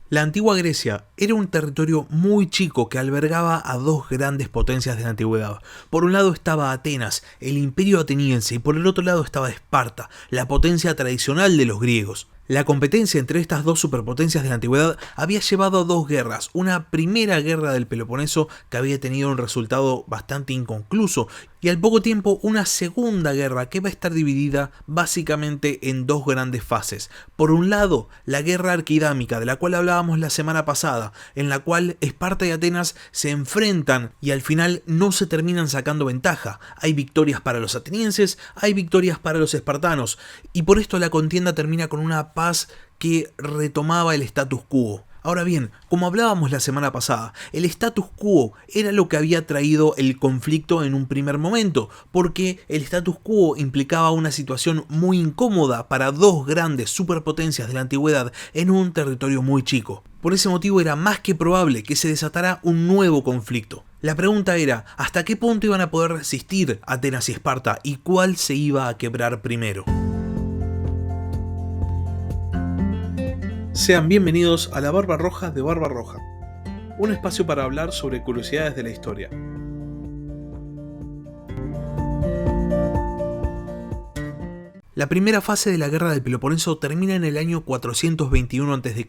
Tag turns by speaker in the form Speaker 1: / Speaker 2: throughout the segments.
Speaker 1: La antigua Grecia era un territorio muy chico que albergaba a dos grandes potencias de la antigüedad. Por un lado estaba Atenas, el imperio ateniense, y por el otro lado estaba Esparta, la potencia tradicional de los griegos. La competencia entre estas dos superpotencias de la antigüedad había llevado a dos guerras, una primera guerra del Peloponeso que había tenido un resultado bastante inconcluso, y al poco tiempo una segunda guerra que va a estar dividida básicamente en dos grandes fases. Por un lado, la guerra arquidámica, de la cual hablábamos la semana pasada, en la cual Esparta y Atenas se enfrentan y al final no se terminan sacando ventaja. Hay victorias para los atenienses, hay victorias para los espartanos, y por esto la contienda termina con una paz que retomaba el status quo. Ahora bien, como hablábamos la semana pasada, el status quo era lo que había traído el conflicto en un primer momento, porque el status quo implicaba una situación muy incómoda para dos grandes superpotencias de la antigüedad en un territorio muy chico. Por ese motivo era más que probable que se desatara un nuevo conflicto. La pregunta era, ¿hasta qué punto iban a poder resistir Atenas y Esparta y cuál se iba a quebrar primero? Sean bienvenidos a La Barba Roja de Barba Roja, un espacio para hablar sobre curiosidades de la historia. La primera fase de la Guerra del Peloponeso termina en el año 421 a.C.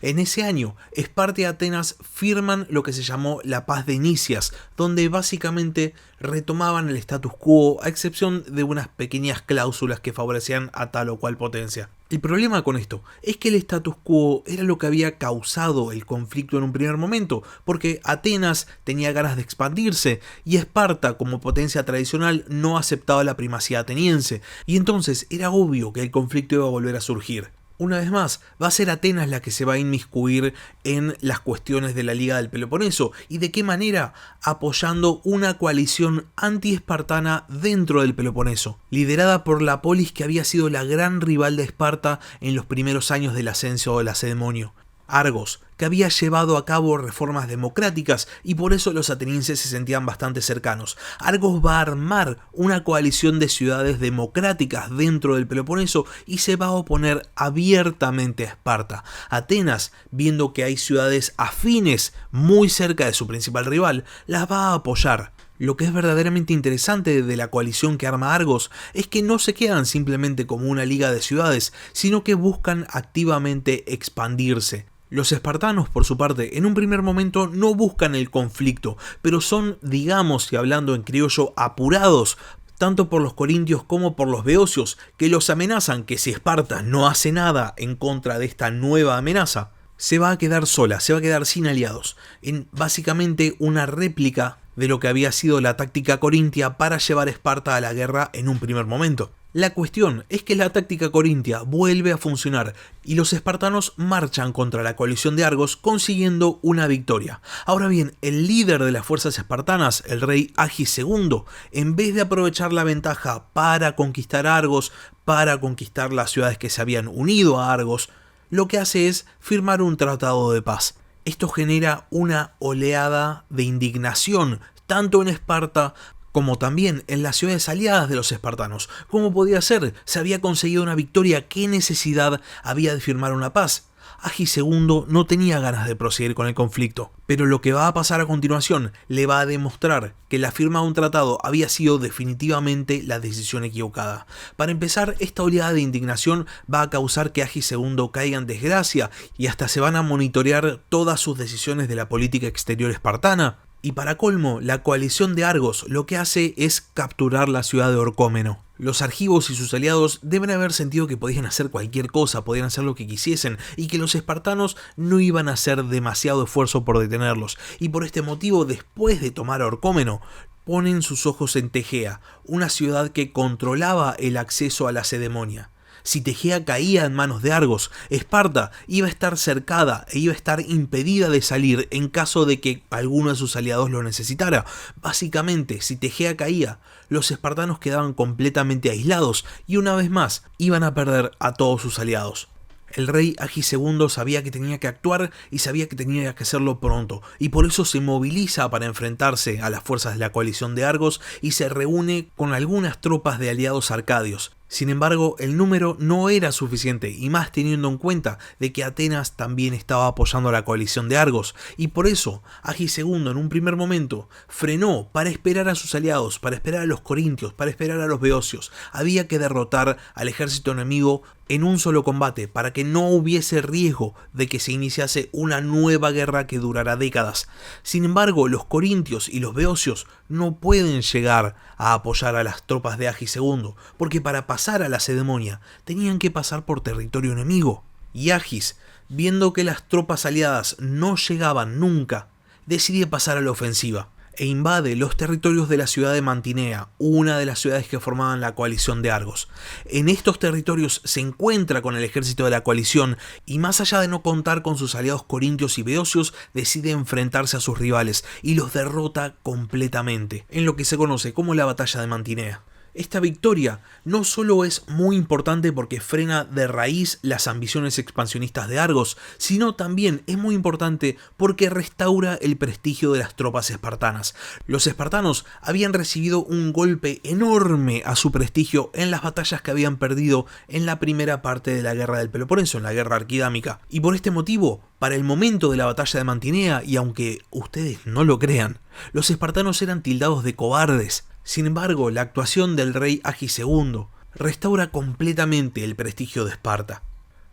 Speaker 1: En ese año, Esparta y Atenas firman lo que se llamó la Paz de Nicias, donde básicamente retomaban el status quo, a excepción de unas pequeñas cláusulas que favorecían a tal o cual potencia. El problema con esto es que el status quo era lo que había causado el conflicto en un primer momento, porque Atenas tenía ganas de expandirse y Esparta, como potencia tradicional, no aceptaba la primacía ateniense, y entonces era obvio que el conflicto iba a volver a surgir. Una vez más, va a ser Atenas la que se va a inmiscuir en las cuestiones de la Liga del Peloponeso. ¿Y de qué manera? Apoyando una coalición anti-espartana dentro del Peloponeso, liderada por la polis que había sido la gran rival de Esparta en los primeros años del ascenso del Lacedemonio. Argos, que había llevado a cabo reformas democráticas y por eso los atenienses se sentían bastante cercanos. Argos va a armar una coalición de ciudades democráticas dentro del Peloponeso y se va a oponer abiertamente a Esparta. Atenas, viendo que hay ciudades afines muy cerca de su principal rival, las va a apoyar. Lo que es verdaderamente interesante de la coalición que arma Argos es que no se quedan simplemente como una liga de ciudades, sino que buscan activamente expandirse. Los espartanos, por su parte, en un primer momento no buscan el conflicto, pero son, digamos y hablando en criollo, apurados, tanto por los corintios como por los beocios, que los amenazan que si Esparta no hace nada en contra de esta nueva amenaza, se va a quedar sola, se va a quedar sin aliados, en básicamente una réplica de lo que había sido la táctica corintia para llevar a Esparta a la guerra en un primer momento. La cuestión es que la táctica corintia vuelve a funcionar y los espartanos marchan contra la coalición de Argos consiguiendo una victoria. Ahora bien, el líder de las fuerzas espartanas, el rey Agis II, en vez de aprovechar la ventaja para conquistar Argos, para conquistar las ciudades que se habían unido a Argos, lo que hace es firmar un tratado de paz. Esto genera una oleada de indignación, tanto en Esparta como también en las ciudades aliadas de los espartanos. ¿Cómo podía ser? Se había conseguido una victoria, ¿qué necesidad había de firmar una paz? Agis II no tenía ganas de proseguir con el conflicto, pero lo que va a pasar a continuación le va a demostrar que la firma de un tratado había sido definitivamente la decisión equivocada. Para empezar, esta oleada de indignación va a causar que Agis II caiga en desgracia y hasta se van a monitorear todas sus decisiones de la política exterior espartana. Y para colmo, la coalición de Argos lo que hace es capturar la ciudad de Orcómeno. Los argivos y sus aliados deben haber sentido que podían hacer cualquier cosa, podían hacer lo que quisiesen, y que los espartanos no iban a hacer demasiado esfuerzo por detenerlos. Y por este motivo, después de tomar Orcómeno, ponen sus ojos en Tegea, una ciudad que controlaba el acceso a la Lacedemonia. Si Tegea caía en manos de Argos, Esparta iba a estar cercada e iba a estar impedida de salir en caso de que alguno de sus aliados lo necesitara. Básicamente, si Tegea caía, los espartanos quedaban completamente aislados y una vez más iban a perder a todos sus aliados. El rey Agis II sabía que tenía que actuar y sabía que tenía que hacerlo pronto, y por eso se moviliza para enfrentarse a las fuerzas de la coalición de Argos y se reúne con algunas tropas de aliados arcadios. Sin embargo, el número no era suficiente, y más teniendo en cuenta de que Atenas también estaba apoyando a la coalición de Argos, y por eso Agisegundo en un primer momento frenó para esperar a sus aliados, para esperar a los corintios, para esperar a los beocios. Había que derrotar al ejército enemigo en un solo combate, para que no hubiese riesgo de que se iniciase una nueva guerra que durará décadas. Sin embargo, los corintios y los beocios no pueden llegar a apoyar a las tropas de Agisegundo, porque para pasar a Lacedemonia tenían que pasar por territorio enemigo. Y Agis, viendo que las tropas aliadas no llegaban nunca, decide pasar a la ofensiva e invade los territorios de la ciudad de Mantinea, una de las ciudades que formaban la coalición de Argos. En estos territorios se encuentra con el ejército de la coalición y, más allá de no contar con sus aliados corintios y beocios, decide enfrentarse a sus rivales y los derrota completamente, en lo que se conoce como la batalla de Mantinea. Esta victoria no solo es muy importante porque frena de raíz las ambiciones expansionistas de Argos, sino también es muy importante porque restaura el prestigio de las tropas espartanas. Los espartanos habían recibido un golpe enorme a su prestigio en las batallas que habían perdido en la primera parte de la guerra del Peloponeso, en la guerra arquidámica, y por este motivo, para el momento de la batalla de Mantinea, y aunque ustedes no lo crean, los espartanos eran tildados de cobardes. Sin embargo, la actuación del rey Agisegundo restaura completamente el prestigio de Esparta.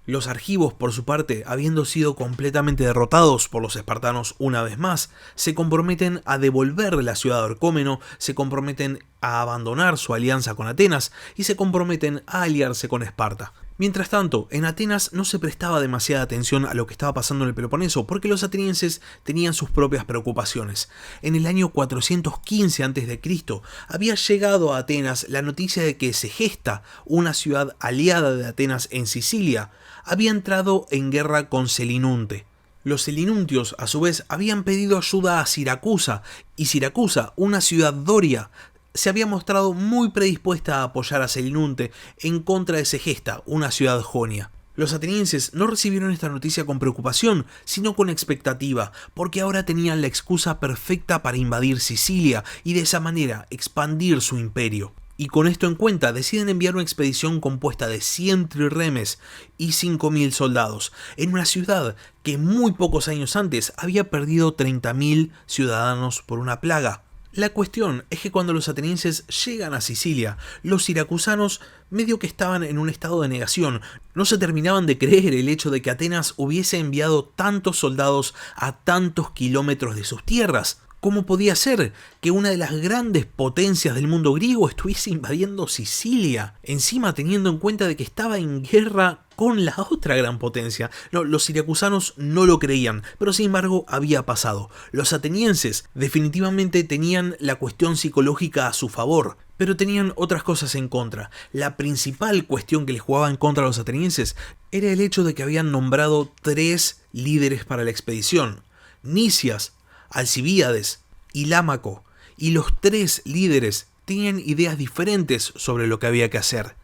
Speaker 1: Los argivos, por su parte, habiendo sido completamente derrotados por los espartanos una vez más, se comprometen a devolver la ciudad de Orcómeno, se comprometen a abandonar su alianza con Atenas y se comprometen a aliarse con Esparta. Mientras tanto, en Atenas no se prestaba demasiada atención a lo que estaba pasando en el Peloponeso porque los atenienses tenían sus propias preocupaciones. En el año 415 a.C. había llegado a Atenas la noticia de que Segesta, una ciudad aliada de Atenas en Sicilia, había entrado en guerra con Selinunte. Los selinuntios, a su vez, habían pedido ayuda a Siracusa, y Siracusa, una ciudad doria, se había mostrado muy predispuesta a apoyar a Selinunte en contra de Segesta, una ciudad jonia. Los atenienses no recibieron esta noticia con preocupación, sino con expectativa, porque ahora tenían la excusa perfecta para invadir Sicilia y de esa manera expandir su imperio. Y con esto en cuenta, deciden enviar una expedición compuesta de 100 trirremes y 5.000 soldados, en una ciudad que muy pocos años antes había perdido 30.000 ciudadanos por una plaga. La cuestión es que cuando los atenienses llegan a Sicilia, los siracusanos medio que estaban en un estado de negación. No se terminaban de creer el hecho de que Atenas hubiese enviado tantos soldados a tantos kilómetros de sus tierras. ¿Cómo podía ser que una de las grandes potencias del mundo griego estuviese invadiendo Sicilia? Encima teniendo en cuenta de que estaba en guerra con la otra gran potencia. No, los siracusanos no lo creían, pero sin embargo había pasado. Los atenienses definitivamente tenían la cuestión psicológica a su favor, pero tenían otras cosas en contra. La principal cuestión que les jugaba en contra a los atenienses era el hecho de que habían nombrado 3 líderes para la expedición: Nicias, Alcibíades y Lámaco, y los 3 líderes tenían ideas diferentes sobre lo que había que hacer.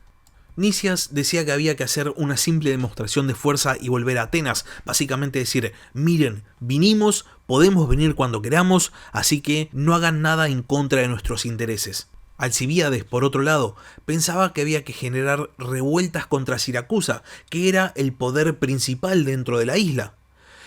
Speaker 1: Nicias decía que había que hacer una simple demostración de fuerza y volver a Atenas, básicamente decir: miren, vinimos, podemos venir cuando queramos, así que no hagan nada en contra de nuestros intereses. Alcibíades, por otro lado, pensaba que había que generar revueltas contra Siracusa, que era el poder principal dentro de la isla.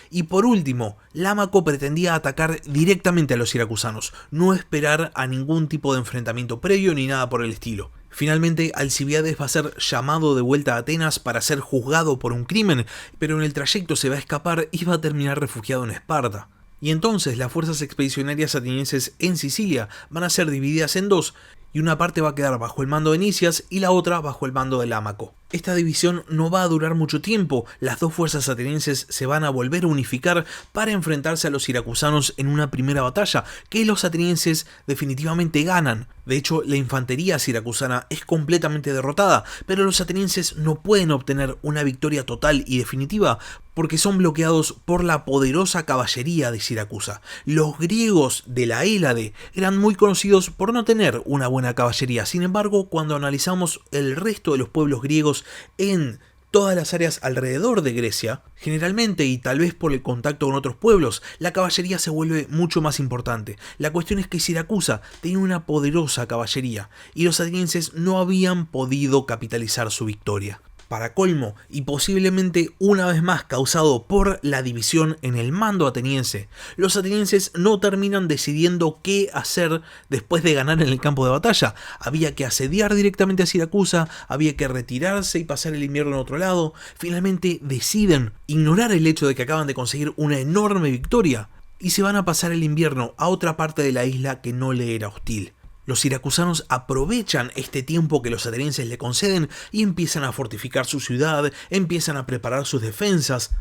Speaker 1: Y por último, Lámaco pretendía atacar directamente a los siracusanos, no esperar a ningún tipo de enfrentamiento previo ni nada por el estilo. Finalmente, Alcibíades va a ser llamado de vuelta a Atenas para ser juzgado por un crimen, pero en el trayecto se va a escapar y va a terminar refugiado en Esparta. Y entonces las fuerzas expedicionarias atenienses en Sicilia van a ser divididas en 2, y una parte va a quedar bajo el mando de Nicias y la otra bajo el mando de Lámaco. Esta división no va a durar mucho tiempo, las 2 fuerzas atenienses se van a volver a unificar para enfrentarse a los siracusanos en una primera batalla, que los atenienses definitivamente ganan. De hecho, la infantería siracusana es completamente derrotada, pero los atenienses no pueden obtener una victoria total y definitiva porque son bloqueados por la poderosa caballería de Siracusa. Los griegos de la Hélade eran muy conocidos por no tener una buena caballería. Sin embargo, cuando analizamos el resto de los pueblos griegos en todas las áreas alrededor de Grecia, generalmente y tal vez por el contacto con otros pueblos, la caballería se vuelve mucho más importante. La cuestión es que Siracusa tenía una poderosa caballería y los atenienses no habían podido capitalizar su victoria. Para colmo, y posiblemente una vez más causado por la división en el mando ateniense, los atenienses no terminan decidiendo qué hacer después de ganar en el campo de batalla. Había que asediar directamente a Siracusa, había que retirarse y pasar el invierno en otro lado. Finalmente deciden ignorar el hecho de que acaban de conseguir una enorme victoria y se van a pasar el invierno a otra parte de la isla que no le era hostil. Los siracusanos aprovechan este tiempo que los atenienses le conceden y empiezan a fortificar su ciudad, empiezan a preparar sus defensas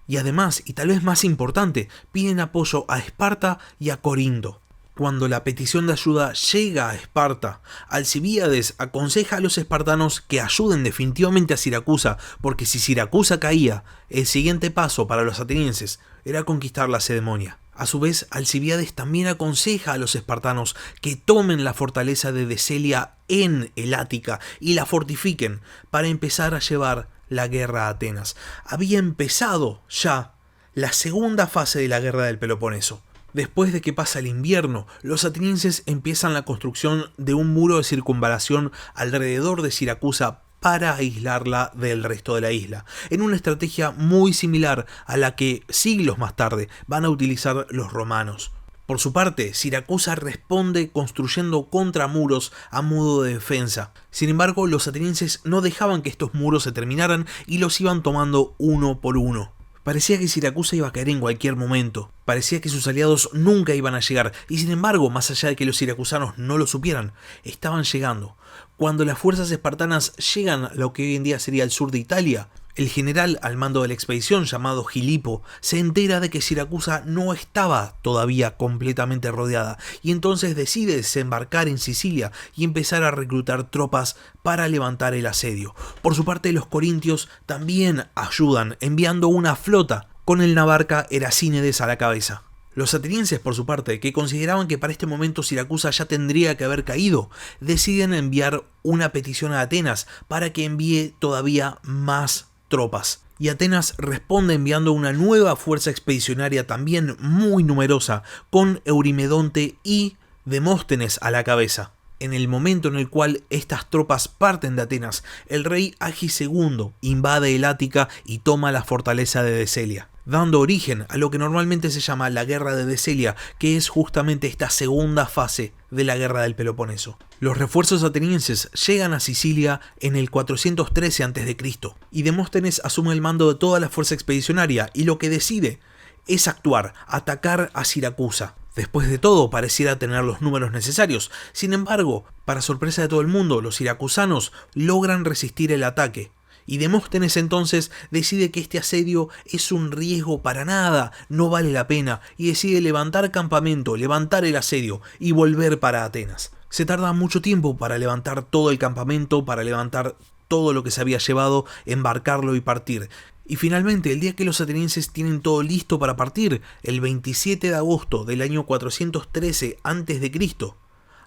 Speaker 1: y además, y tal vez más importante, piden apoyo a Esparta y a Corinto. Cuando la petición de ayuda llega a Esparta, Alcibíades aconseja a los espartanos que ayuden definitivamente a Siracusa, porque si Siracusa caía, el siguiente paso para los atenienses era conquistar la Lacedemonia. A su vez, Alcibíades también aconseja a los espartanos que tomen la fortaleza de Deselia en el Ática y la fortifiquen para empezar a llevar la guerra a Atenas. Había empezado ya la segunda fase de la guerra del Peloponeso. Después de que pasa el invierno, los atenienses empiezan la construcción de un muro de circunvalación alrededor de Siracusa para aislarla del resto de la isla, en una estrategia muy similar a la que siglos más tarde van a utilizar los romanos. Por su parte, Siracusa responde construyendo contramuros a modo de defensa. Sin embargo, los atenienses no dejaban que estos muros se terminaran y los iban tomando uno por uno. Parecía que Siracusa iba a caer en cualquier momento, parecía que sus aliados nunca iban a llegar, y sin embargo, más allá de que los siracusanos no lo supieran, estaban llegando. Cuando las fuerzas espartanas llegan a lo que hoy en día sería el sur de Italia, el general al mando de la expedición, llamado Gilipo, se entera de que Siracusa no estaba todavía completamente rodeada y entonces decide desembarcar en Sicilia y empezar a reclutar tropas para levantar el asedio. Por su parte, los corintios también ayudan enviando una flota con el navarca Eracínedes a la cabeza. Los atenienses, por su parte, que consideraban que para este momento Siracusa ya tendría que haber caído, deciden enviar una petición a Atenas para que envíe todavía más tropas. Y Atenas responde enviando una nueva fuerza expedicionaria también muy numerosa, con Eurimedonte y Demóstenes a la cabeza. En el momento en el cual estas tropas parten de Atenas, el rey Agis II invade el Ática y toma la fortaleza de Deselia, dando origen a lo que normalmente se llama la Guerra de Deselia, que es justamente esta segunda fase de la Guerra del Peloponeso. Los refuerzos atenienses llegan a Sicilia en el 413 a.C. y Demóstenes asume el mando de toda la fuerza expedicionaria y lo que decide es actuar, atacar a Siracusa. Después de todo, pareciera tener los números necesarios. Sin embargo, para sorpresa de todo el mundo, los siracusanos logran resistir el ataque. Y Demóstenes entonces decide que este asedio es un riesgo para nada, no vale la pena, y decide levantar campamento, levantar el asedio y volver para Atenas. Se tarda mucho tiempo para levantar todo el campamento, para levantar todo lo que se había llevado, embarcarlo y partir. Y finalmente, el día que los atenienses tienen todo listo para partir, el 27 de agosto del año 413 a.C.,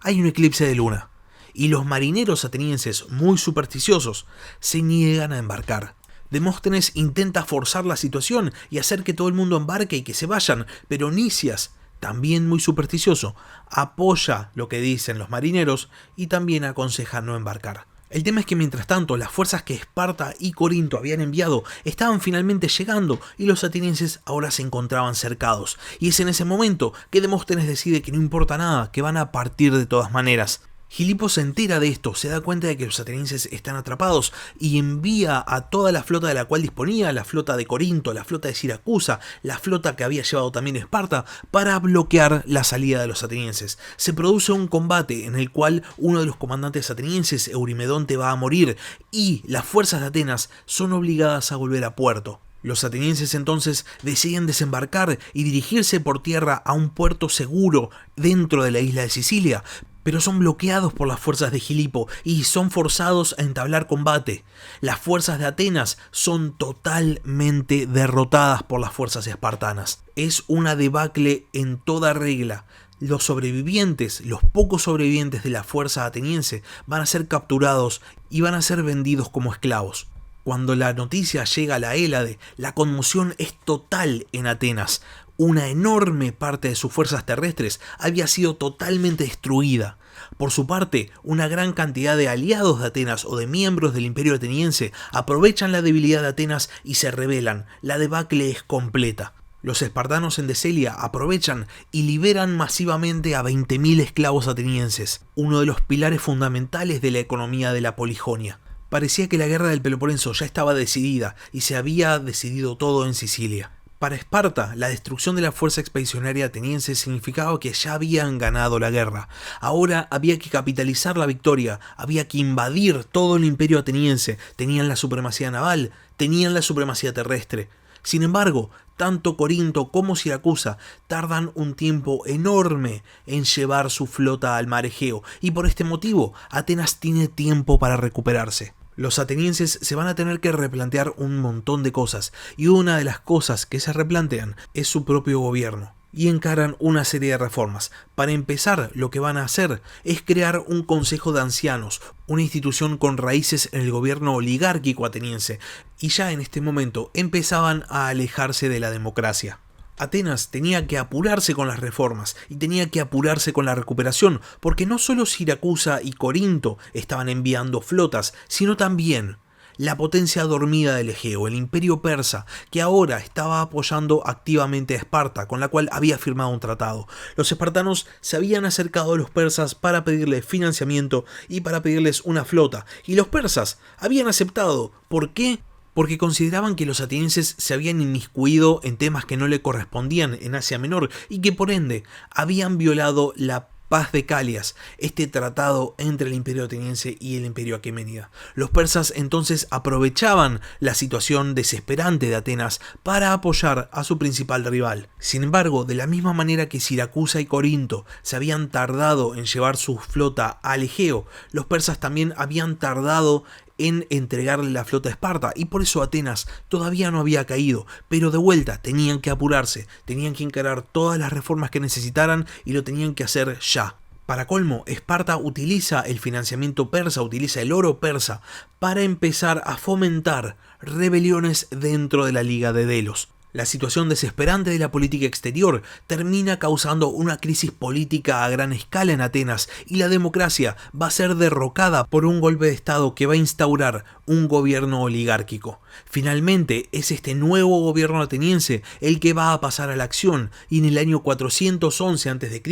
Speaker 1: hay un eclipse de luna. Y los marineros atenienses, muy supersticiosos, se niegan a embarcar. Demóstenes intenta forzar la situación y hacer que todo el mundo embarque y que se vayan, pero Nicias, también muy supersticioso, apoya lo que dicen los marineros y también aconseja no embarcar. El tema es que mientras tanto las fuerzas que Esparta y Corinto habían enviado estaban finalmente llegando y los atenienses ahora se encontraban cercados. Y es en ese momento que Demóstenes decide que no importa nada, que van a partir de todas maneras. Gilipo se entera de esto, se da cuenta de que los atenienses están atrapados y envía a toda la flota de la cual disponía, la flota de Corinto, la flota de Siracusa, la flota que había llevado también Esparta, para bloquear la salida de los atenienses. Se produce un combate en el cual uno de los comandantes atenienses, Eurimedonte, va a morir y las fuerzas de Atenas son obligadas a volver a puerto. Los atenienses entonces deciden desembarcar y dirigirse por tierra a un puerto seguro dentro de la isla de Sicilia, pero son bloqueados por las fuerzas de Gilipo y son forzados a entablar combate. Las fuerzas de Atenas son totalmente derrotadas por las fuerzas espartanas. Es una debacle en toda regla. Los sobrevivientes, los pocos sobrevivientes de la fuerza ateniense, van a ser capturados y van a ser vendidos como esclavos. Cuando la noticia llega a la Hélade, la conmoción es total en Atenas. Una enorme parte de sus fuerzas terrestres había sido totalmente destruida. Por su parte, una gran cantidad de aliados de Atenas o de miembros del Imperio ateniense aprovechan la debilidad de Atenas y se rebelan. La debacle es completa. Los espartanos en Deselia aprovechan y liberan masivamente a 20.000 esclavos atenienses, uno de los pilares fundamentales de la economía de la Polijonia. Parecía que la guerra del Peloponeso ya estaba decidida y se había decidido todo en Sicilia. Para Esparta, la destrucción de la fuerza expedicionaria ateniense significaba que ya habían ganado la guerra. Ahora había que capitalizar la victoria, había que invadir todo el imperio ateniense. Tenían la supremacía naval, tenían la supremacía terrestre. Sin embargo, tanto Corinto como Siracusa tardan un tiempo enorme en llevar su flota al mar Egeo, y por este motivo Atenas tiene tiempo para recuperarse. Los atenienses se van a tener que replantear un montón de cosas, y una de las cosas que se replantean es su propio gobierno, y encaran una serie de reformas. Para empezar, lo que van a hacer es crear un consejo de ancianos, una institución con raíces en el gobierno oligárquico ateniense, y ya en este momento empezaban a alejarse de la democracia. Atenas tenía que apurarse con las reformas y tenía que apurarse con la recuperación, porque no solo Siracusa y Corinto estaban enviando flotas, sino también la potencia dormida del Egeo, el imperio persa, que ahora estaba apoyando activamente a Esparta, con la cual había firmado un tratado. Los espartanos se habían acercado a los persas para pedirles financiamiento y para pedirles una flota, y los persas habían aceptado. ¿Por qué? Porque consideraban que los atenienses se habían inmiscuido en temas que no le correspondían en Asia Menor y que por ende habían violado la Paz de Calias, este tratado entre el imperio ateniense y el imperio aqueménida. Los persas entonces aprovechaban la situación desesperante de Atenas para apoyar a su principal rival. Sin embargo, de la misma manera que Siracusa y Corinto se habían tardado en llevar su flota al Egeo, los persas también habían tardado en entregarle la flota a Esparta, y por eso Atenas todavía no había caído, pero de vuelta tenían que apurarse, tenían que encarar todas las reformas que necesitaran y lo tenían que hacer ya. Para colmo, Esparta utiliza el financiamiento persa, utiliza el oro persa para empezar a fomentar rebeliones dentro de la Liga de Delos. La situación desesperante de la política exterior termina causando una crisis política a gran escala en Atenas, y la democracia va a ser derrocada por un golpe de estado que va a instaurar un gobierno oligárquico. Finalmente es este nuevo gobierno ateniense el que va a pasar a la acción, y en el año 411 a.C.,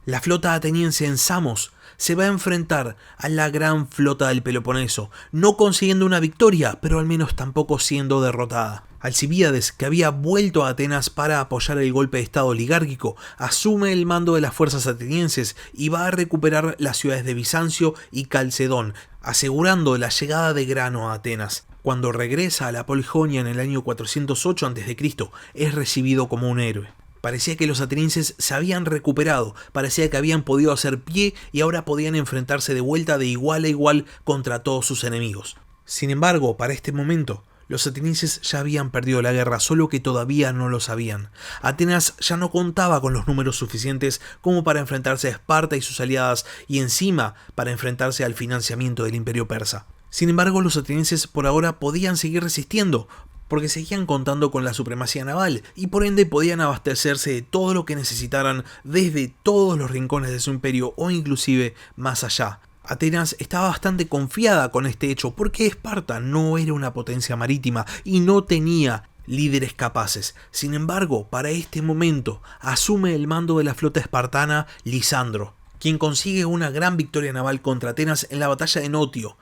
Speaker 1: la flota ateniense en Samos se va a enfrentar a la gran flota del Peloponeso, no consiguiendo una victoria, pero al menos tampoco siendo derrotada. Alcibíades, que había vuelto a Atenas para apoyar el golpe de estado oligárquico, asume el mando de las fuerzas atenienses y va a recuperar las ciudades de Bizancio y Calcedón, asegurando la llegada de grano a Atenas. Cuando regresa a la Polijonia en el año 408 a.C., es recibido como un héroe. Parecía que los atenienses se habían recuperado, parecía que habían podido hacer pie y ahora podían enfrentarse de vuelta de igual a igual contra todos sus enemigos. Sin embargo, para este momento, los atenienses ya habían perdido la guerra, solo que todavía no lo sabían. Atenas ya no contaba con los números suficientes como para enfrentarse a Esparta y sus aliadas, y encima para enfrentarse al financiamiento del imperio persa. Sin embargo, los atenienses por ahora podían seguir resistiendo, porque seguían contando con la supremacía naval y por ende podían abastecerse de todo lo que necesitaran desde todos los rincones de su imperio o inclusive más allá. Atenas estaba bastante confiada con este hecho porque Esparta no era una potencia marítima y no tenía líderes capaces. Sin embargo, para este momento asume el mando de la flota espartana Lisandro, quien consigue una gran victoria naval contra Atenas en la batalla de Notio.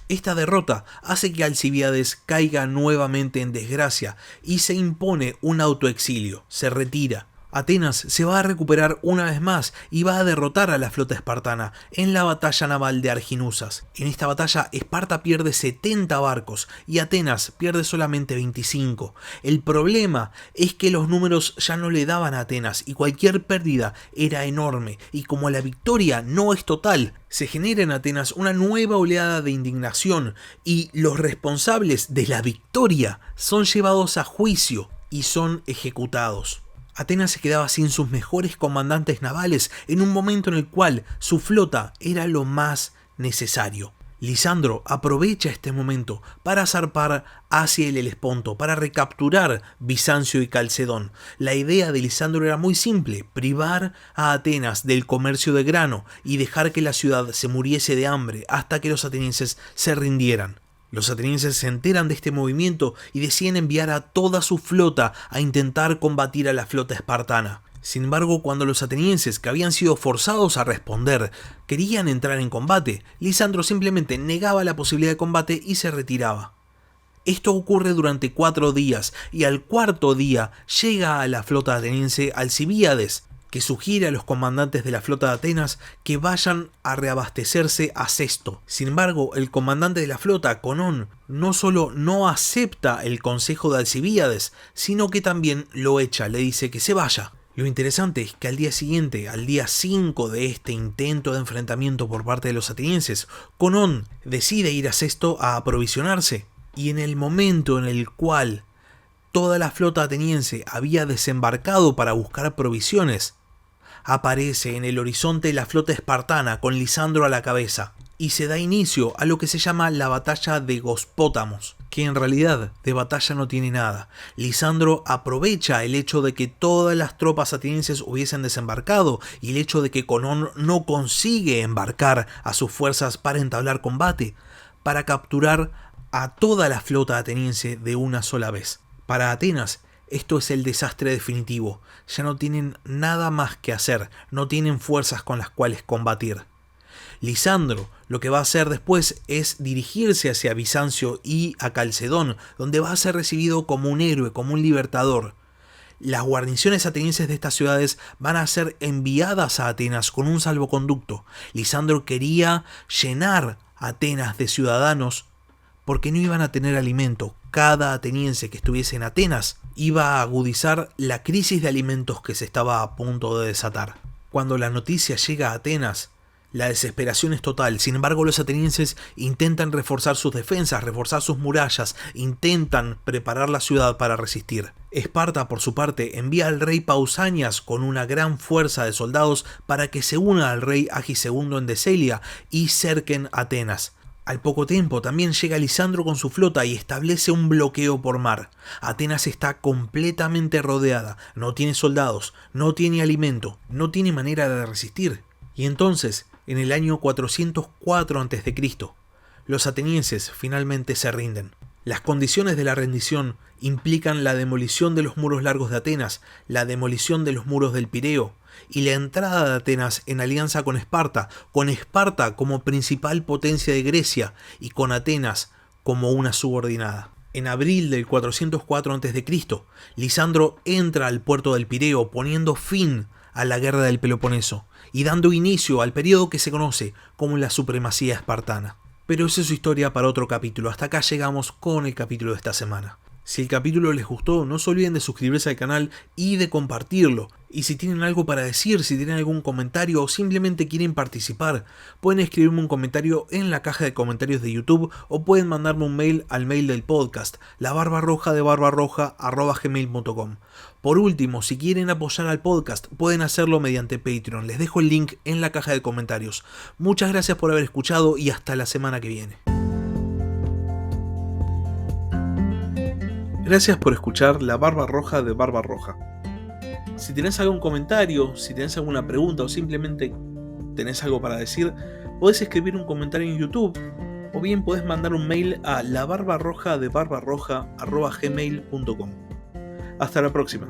Speaker 1: Esta derrota hace que Alcibíades caiga nuevamente en desgracia y se impone un autoexilio, se retira. Atenas se va a recuperar una vez más y va a derrotar a la flota espartana en la batalla naval de Arginusas. En esta batalla Esparta pierde 70 barcos y Atenas pierde solamente 25. El problema es que los números ya no le daban a Atenas y cualquier pérdida era enorme, y como la victoria no es total, se genera en Atenas una nueva oleada de indignación y los responsables de la victoria son llevados a juicio y son ejecutados. Atenas se quedaba sin sus mejores comandantes navales en un momento en el cual su flota era lo más necesario. Lisandro aprovecha este momento para zarpar hacia el Helesponto, para recapturar Bizancio y Calcedón. La idea de Lisandro era muy simple: privar a Atenas del comercio de grano y dejar que la ciudad se muriese de hambre hasta que los atenienses se rindieran. Los atenienses se enteran de este movimiento y deciden enviar a toda su flota a intentar combatir a la flota espartana. Sin embargo, cuando los atenienses, que habían sido forzados a responder, querían entrar en combate, Lisandro simplemente negaba la posibilidad de combate y se retiraba. Esto ocurre durante 4 días, y al cuarto día llega a la flota ateniense Alcibíades, que sugiere a los comandantes de la flota de Atenas que vayan a reabastecerse a Sesto. Sin embargo, el comandante de la flota, Conón, no solo no acepta el consejo de Alcibíades, sino que también lo echa, le dice que se vaya. Lo interesante es que al día siguiente, al día 5 de este intento de enfrentamiento por parte de los atenienses, Conón decide ir a Sesto a aprovisionarse, y en el momento en el cual toda la flota ateniense había desembarcado para buscar provisiones, aparece en el horizonte la flota espartana con Lisandro a la cabeza, y se da inicio a lo que se llama la batalla de Gospótamos, que en realidad de batalla no tiene nada. Lisandro aprovecha el hecho de que todas las tropas atenienses hubiesen desembarcado y el hecho de que Conón no consigue embarcar a sus fuerzas para entablar combate, para capturar a toda la flota ateniense de una sola vez. Para Atenas, esto es el desastre definitivo. Ya no tienen nada más que hacer, no tienen fuerzas con las cuales combatir. Lisandro lo que va a hacer después es dirigirse hacia Bizancio y a Calcedón, donde va a ser recibido como un héroe, como un libertador. Las guarniciones atenienses de estas ciudades van a ser enviadas a Atenas con un salvoconducto. Lisandro quería llenar Atenas de ciudadanos porque no iban a tener alimento. Cada ateniense que estuviese en Atenas iba a agudizar la crisis de alimentos que se estaba a punto de desatar. Cuando la noticia llega a Atenas, la desesperación es total. Sin embargo, los atenienses intentan reforzar sus defensas, reforzar sus murallas, intentan preparar la ciudad para resistir. Esparta, por su parte, envía al rey Pausanias con una gran fuerza de soldados para que se una al rey Agisegundo en Decelia y cerquen Atenas. Al poco tiempo también llega Lisandro con su flota y establece un bloqueo por mar. Atenas está completamente rodeada, no tiene soldados, no tiene alimento, no tiene manera de resistir. Y entonces, en el año 404 a.C., los atenienses finalmente se rinden. Las condiciones de la rendición implican la demolición de los muros largos de Atenas, la demolición de los muros del Pireo y la entrada de Atenas en alianza con Esparta como principal potencia de Grecia y con Atenas como una subordinada. En abril del 404 a.C., Lisandro entra al puerto del Pireo poniendo fin a la guerra del Peloponeso y dando inicio al periodo que se conoce como la supremacía espartana. Pero esa es su historia para otro capítulo. Hasta acá llegamos con el capítulo de esta semana. Si el capítulo les gustó, no se olviden de suscribirse al canal y de compartirlo. Y si tienen algo para decir, si tienen algún comentario o simplemente quieren participar, pueden escribirme un comentario en la caja de comentarios de YouTube o pueden mandarme un mail al mail del podcast, labarbarroja@gmail.com. Por último, si quieren apoyar al podcast, pueden hacerlo mediante Patreon. Les dejo el link en la caja de comentarios. Muchas gracias por haber escuchado y hasta la semana que viene. Gracias por escuchar La Barba Roja de Barba Roja. Si tenés algún comentario, si tenés alguna pregunta o simplemente tenés algo para decir, podés escribir un comentario en YouTube o bien podés mandar un mail a labarbarrojadebarbarroja@gmail.com. Hasta la próxima.